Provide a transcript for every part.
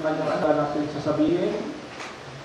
ng kanyang anak natin sasabihin.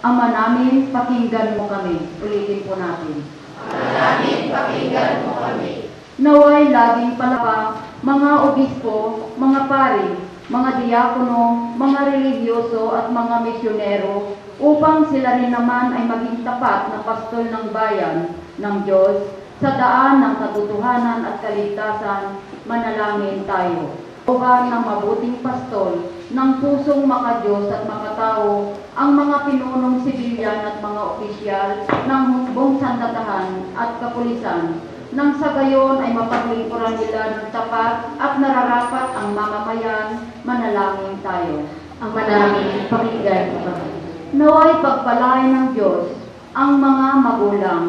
Ama namin, pakinggan mo kami. Ulitin po natin. Ama namin, pakinggan mo kami. Naway laging palapa, mga obispo, mga pari, mga diakono, mga religyoso at mga misyonero upang sila rin naman ay maging tapat na pastol ng bayan ng Diyos sa daan ng katotohanan at kaligtasan. Manalangin tayo. Tuhan ng mabuting pastol, ng pusong makadiyos at makatao, ang mga pinunong sibilyan at mga opisyal ng hukbong sandatahan at kapulisan, nang sa gayon ay mapaglingkuran nila ng tapat at nararapat ang mamamayan. Manalangin tayo. Ama namin, pakinggan mo kami. Naway pagpalain ng Diyos ang mga magulang,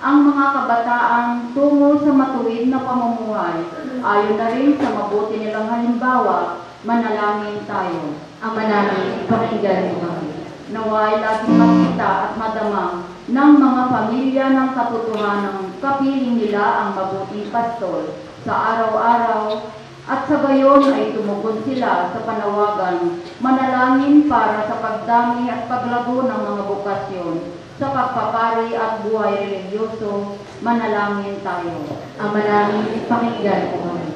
ang mga kabataan tungo sa matuwid na pamumuhay, ayon na rin sa mabuti nilang halimbawa. Manalangin tayo. Ama namin, pakinggan mo kami. Naway laging makita at madama ng mga pamilya ng katotohanan kapiling nila ang mabuting pastol sa araw-araw at sa gayon ay tumugon sila sa panawagan. Manalangin para sa pagdami at paglago ng mga bokasyon sa pagpapari at buhay religyoso. Manalangin tayo. Ama namin, pakinggan mo kami.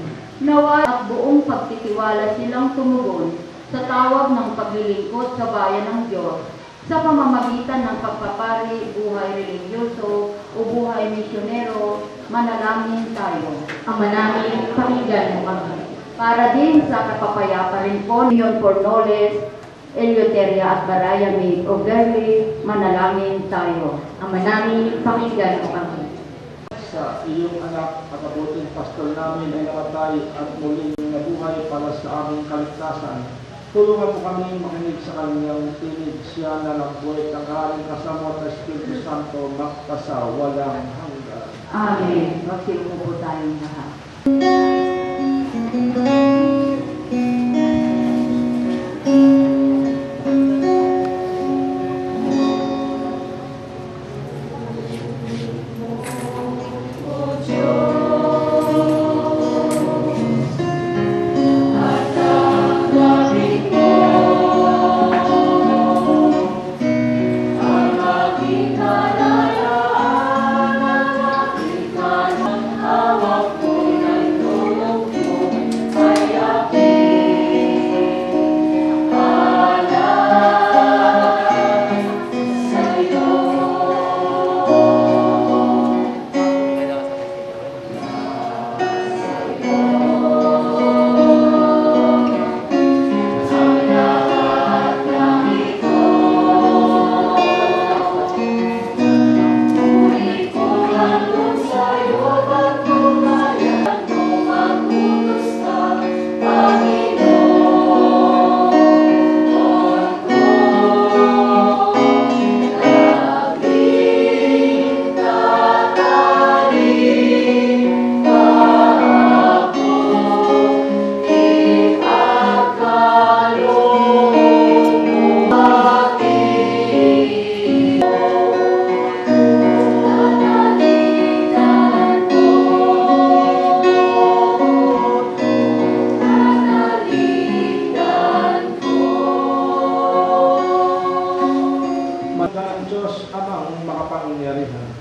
Naway at buong pagtitiwala silang tumugon sa tawag ng paglilingkod sa bayan ng Diyos sa pamamagitan ng pagpapari, buhay religyoso o buhay misyonero. Manalangin tayo. Ama namin, pakinggan mo kami. Para din sa kapapayapa rin po, Leon Fornoles, Eleuteria at Baraya May Overly, manalangin tayo. Ama namin, pakinggan mo kami. Sa iyong anak at mabuting pastol namin ay namatay at muling nabuhay para sa aming kaligtasan. Tulungan mo kami makinig sa kanyang tinig. Siya na nagbuhay ng haring kasama at Espiritu Santo magpasa walang hanggan. Amen. Magsimupo po tayong lahat.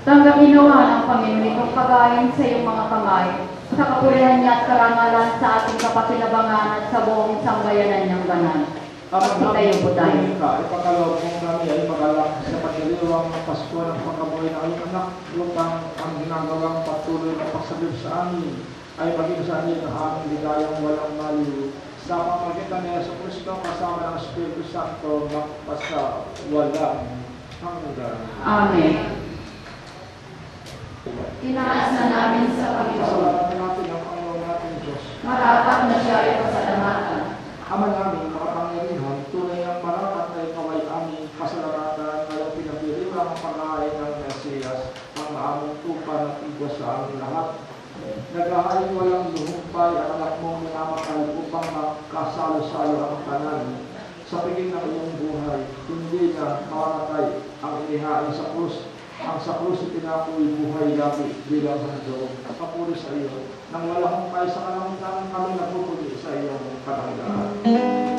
Tanggapin nawa ng Panginoon itong pagayon sa iyong mga kamay, sa kapurihan niya at karangalan sa ating kapakinabangan at sa buong sambayanan niyang banal. Tayo po tayo. Ipagkaloob mo kami ay magalak sa pagdiriwang ng Pasko ng pagkabuhay ng iyong anak, lupang ang ginagawang patuloy na pagsabib sa amin ay maging sa amin ang aming ligayang walang maliw. Sa pamagitan ni Yesu Cristo kasama ng Espiritu Santo magpasa walang hanggan. Amen. Tinaas na namin sa Panginoon. Pasalamat natin ang Panginoon natin Diyos. Marapat na siya ay pasalamatan. Ama namin, makapangyarihan, tunay ng marapat na ikaw ay aming pasalamatan ngayong pinagdiriwang ang pagkain ng Mesiyas, ang aming tupa ng igos sa aming lahat. Naghahain walang luhumpay ang anak mong minamakal upang makasalo-salo ang kanan sa piging ng iyong buhay. Hindi na mamamatay ang inihain sa krus. Ang sa krus itinakoy buhay lagi bilang handog. Kapuri sa iyo, nang walang humpay sa kalangitan kami nagpupuli sa iyong kalangitan.